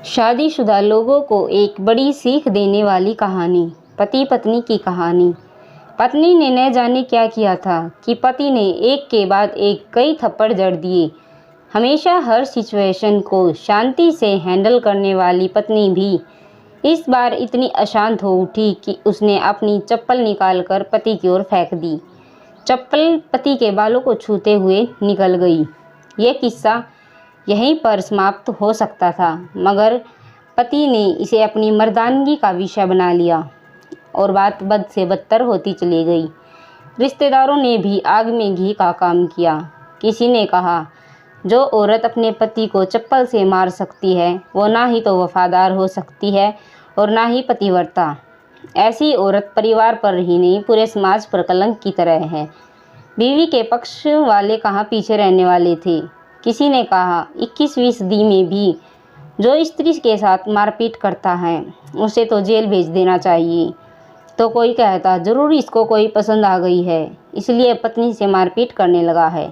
शादीशुदा लोगों को एक बड़ी सीख देने वाली कहानी। पति पत्नी की कहानी। पत्नी ने न जाने क्या किया था कि पति ने एक के बाद एक कई थप्पड़ जड़ दिए। हमेशा हर सिचुएशन को शांति से हैंडल करने वाली पत्नी भी इस बार इतनी अशांत हो उठी कि उसने अपनी चप्पल निकालकर पति की ओर फेंक दी। चप्पल पति के बालों को छूते हुए निकल गई। यह किस्सा यहीं पर समाप्त हो सकता था, मगर पति ने इसे अपनी मर्दानगी का विषय बना लिया और बात बद से बदतर होती चली गई। रिश्तेदारों ने भी आग में घी का काम किया। किसी ने कहा, जो औरत अपने पति को चप्पल से मार सकती है वो ना ही तो वफादार हो सकती है और ना ही पतिव्रता। ऐसी औरत परिवार पर ही नहीं पूरे समाज पर कलंक की तरह है। बीवी के पक्ष वाले कहाँ पीछे रहने वाले थे। किसी ने कहा, 21वीं सदी में भी जो स्त्री के साथ मारपीट करता है उसे तो जेल भेज देना चाहिए। तो कोई कहता, जरूर इसको कोई पसंद आ गई है इसलिए पत्नी से मारपीट करने लगा है।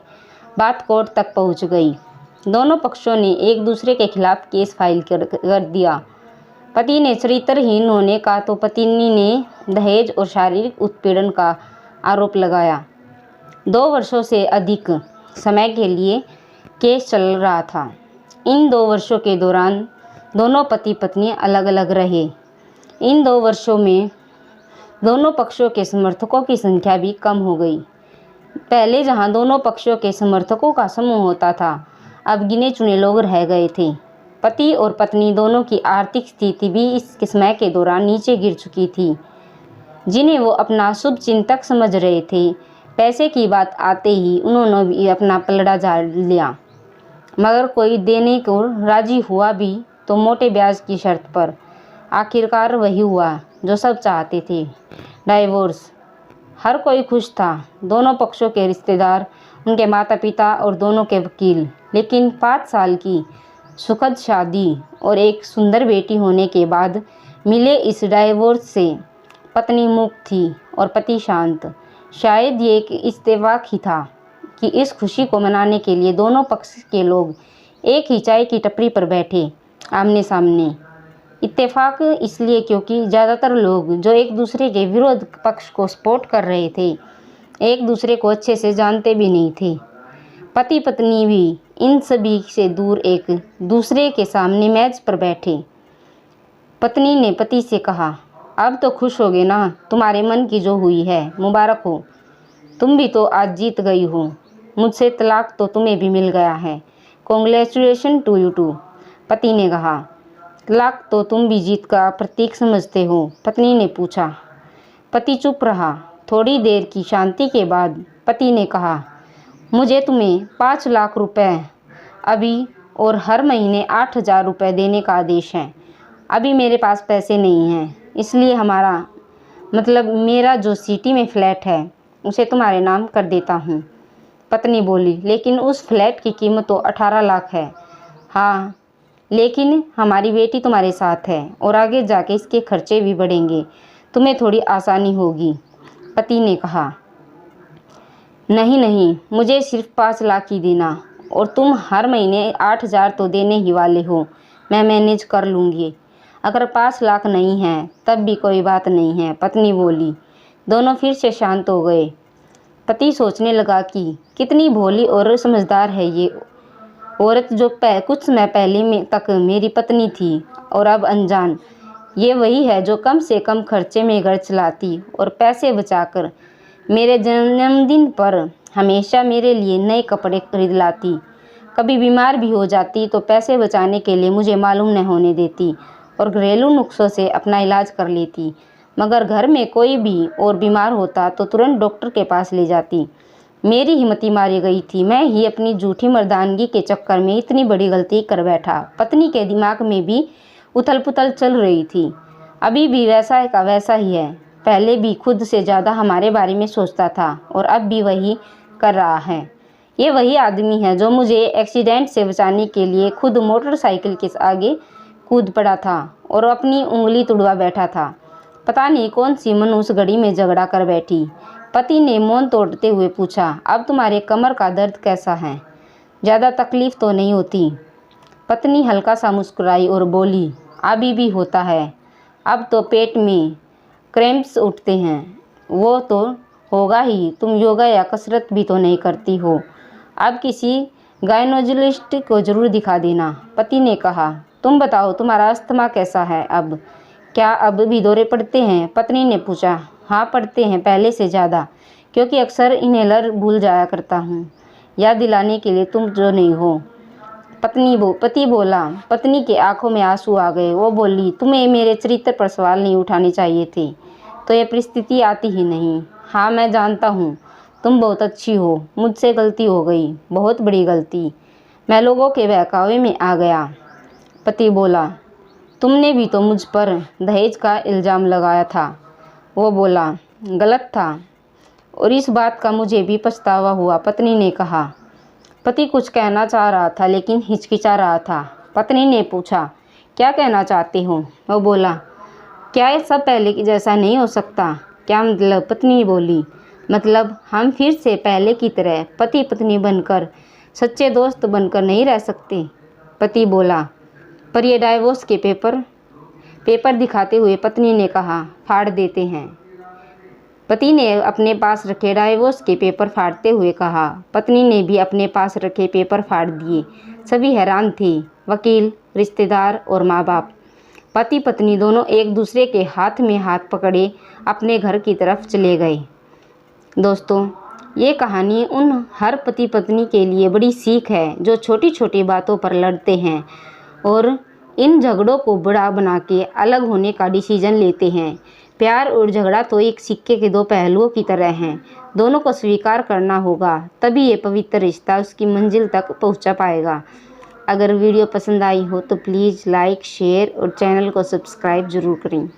बात कोर्ट तक पहुंच गई। दोनों पक्षों ने एक दूसरे के खिलाफ केस फाइल कर दिया। पति ने चरित्रहीन होने का तो पत्नी ने दहेज और शारीरिक उत्पीड़न का आरोप लगाया। 2 वर्षों से अधिक समय के लिए केस चल रहा था। इन 2 वर्षों के दौरान दोनों पति पत्नी अलग अलग रहे। इन 2 वर्षों में दोनों पक्षों के समर्थकों की संख्या भी कम हो गई। पहले जहां दोनों पक्षों के समर्थकों का समूह होता था, अब गिने चुने लोग रह गए थे। पति और पत्नी दोनों की आर्थिक स्थिति भी इस समय के दौरान नीचे गिर चुकी थी। जिन्हें वो अपना शुभ चिंतक समझ रहे थे, पैसे की बात आते ही उन्होंने भी अपना पलड़ा झाड़ लिया। मगर कोई देने को राजी हुआ भी तो मोटे ब्याज की शर्त पर। आखिरकार वही हुआ जो सब चाहते थे, डाइवोर्स। हर कोई खुश था, दोनों पक्षों के रिश्तेदार, उनके माता पिता और दोनों के वकील। लेकिन 5 साल की सुखद शादी और एक सुंदर बेटी होने के बाद मिले इस डाइवोर्स से पत्नी मुक्त थी और पति शांत। शायद ये एक इत्तेफाक ही था कि इस खुशी को मनाने के लिए दोनों पक्ष के लोग एक ही चाय की टपरी पर बैठे आमने सामने। इत्तेफाक इसलिए क्योंकि ज़्यादातर लोग जो एक दूसरे के विरोध पक्ष को सपोर्ट कर रहे थे, एक दूसरे को अच्छे से जानते भी नहीं थे। पति पत्नी भी इन सभी से दूर एक दूसरे के सामने मेज पर बैठे। पत्नी ने पति से कहा, अब तो खुश होगे ना, तुम्हारे मन की जो हुई है मुबारक हो। तुम भी तो आज जीत गई हो। मुझसे तलाक तो तुम्हें भी मिल गया है। Congratulation to you too. पति ने कहा, तलाक तो तुम भी जीत का प्रतीक समझते हो? पत्नी ने पूछा। पति चुप रहा। थोड़ी देर की शांति के बाद पति ने कहा, मुझे तुम्हें 5 लाख रुपए अभी और हर महीने 8,000 रुपये देने का आदेश है। अभी मेरे पास पैसे नहीं हैं, इसलिए मेरा जो सिटी में फ्लैट है उसे तुम्हारे नाम कर देता हूँ। पत्नी बोली, लेकिन उस फ्लैट की कीमत तो 18 लाख है। हाँ, लेकिन हमारी बेटी तुम्हारे साथ है और आगे जाके इसके खर्चे भी बढ़ेंगे, तुम्हें थोड़ी आसानी होगी। पति ने कहा, नहीं नहीं, मुझे सिर्फ 5 लाख ही देना और तुम हर महीने 8,000 तो देने ही वाले हो। मैं मैनेज कर लूँगी। अगर 5 लाख नहीं है तब भी कोई बात नहीं है, पत्नी बोली। दोनों फिर से शांत हो गए। पति सोचने लगा कि कितनी भोली और समझदार है ये औरत जो कुछ समय पहले तक मेरी पत्नी थी और अब अनजान। ये वही है जो कम से कम खर्चे में घर चलाती और पैसे बचाकर मेरे जन्मदिन पर हमेशा मेरे लिए नए कपड़े खरीद लाती। कभी बीमार भी हो जाती तो पैसे बचाने के लिए मुझे मालूम न होने देती और घरेलू नुस्खों से अपना इलाज कर लेती। मगर घर में कोई भी और बीमार होता तो तुरंत डॉक्टर के पास ले जाती। मेरी हिम्मत मारी गई थी। मैं ही अपनी झूठी मर्दानगी के चक्कर में इतनी बड़ी गलती कर बैठा। पत्नी के दिमाग में भी उथल पुथल चल रही थी। अभी भी वैसा का वैसा ही है। पहले भी खुद से ज़्यादा हमारे बारे में सोचता था और अब भी वही कर रहा है। ये वही आदमी है जो मुझे एक्सीडेंट से बचाने के लिए खुद मोटरसाइकिल के आगे कूद पड़ा था और अपनी उंगली तुड़वा बैठा था। पता नहीं कौन सी मन उस घड़ी में झगड़ा कर बैठी। पति ने मौन तोड़ते हुए पूछा, अब तुम्हारे कमर का दर्द कैसा है? ज़्यादा तकलीफ़ तो नहीं होती? पत्नी हल्का सा मुस्कुराई और बोली, अभी भी होता है। अब तो पेट में क्रैम्प्स उठते हैं। वो तो होगा ही, तुम योगा या कसरत भी तो नहीं करती हो। अब किसी गायनोलॉजिस्ट को ज़रूर दिखा देना। पति ने कहा, तुम बताओ तुम्हारा अस्थमा कैसा है अब? क्या अब भी दौरे पड़ते हैं? पत्नी ने पूछा। हाँ पड़ते हैं, पहले से ज़्यादा, क्योंकि अक्सर इन्हेलर भूल जाया करता हूँ, याद दिलाने के लिए तुम जो नहीं हो। पति बोला। पत्नी की आंखों में आंसू आ गए। वो बोली, तुम्हें मेरे चरित्र पर सवाल नहीं उठाने चाहिए थे, तो ये परिस्थिति आती ही नहीं। हाँ मैं जानता हूँ, तुम बहुत अच्छी हो, मुझसे गलती हो गई, बहुत बड़ी गलती। मैं लोगों के बहकावे में आ गया। पति बोला, तुमने भी तो मुझ पर दहेज का इल्ज़ाम लगाया था। वो बोला, गलत था, और इस बात का मुझे भी पछतावा हुआ। पत्नी ने कहा। पति कुछ कहना चाह रहा था लेकिन हिचकिचा रहा था। पत्नी ने पूछा, क्या कहना चाहते हो? वो बोला, क्या ये सब पहले की जैसा नहीं हो सकता? क्या मतलब? पत्नी बोली, मतलब हम फिर से पहले की तरह पति पत्नी बनकर, सच्चे दोस्त बनकर नहीं रह सकते? पति बोला, पर ये डाइवोर्स के पेपर दिखाते हुए पत्नी ने कहा, फाड़ देते हैं। पति ने अपने पास रखे डाइवोर्स के पेपर फाड़ते हुए कहा। पत्नी ने भी अपने पास रखे पेपर फाड़ दिए। सभी हैरान थे, वकील, रिश्तेदार और माँ बाप। पति पत्नी दोनों एक दूसरे के हाथ में हाथ पकड़े अपने घर की तरफ चले गए। दोस्तों, ये कहानी उन हर पति पत्नी के लिए बड़ी सीख है जो छोटी छोटी बातों पर लड़ते हैं और इन झगड़ों को बड़ा बना के अलग होने का डिसीजन लेते हैं। प्यार और झगड़ा तो एक सिक्के के दो पहलुओं की तरह हैं। दोनों को स्वीकार करना होगा, तभी ये पवित्र रिश्ता उसकी मंजिल तक पहुंचा पाएगा। अगर वीडियो पसंद आई हो तो प्लीज़ लाइक, शेयर और चैनल को सब्सक्राइब ज़रूर करें।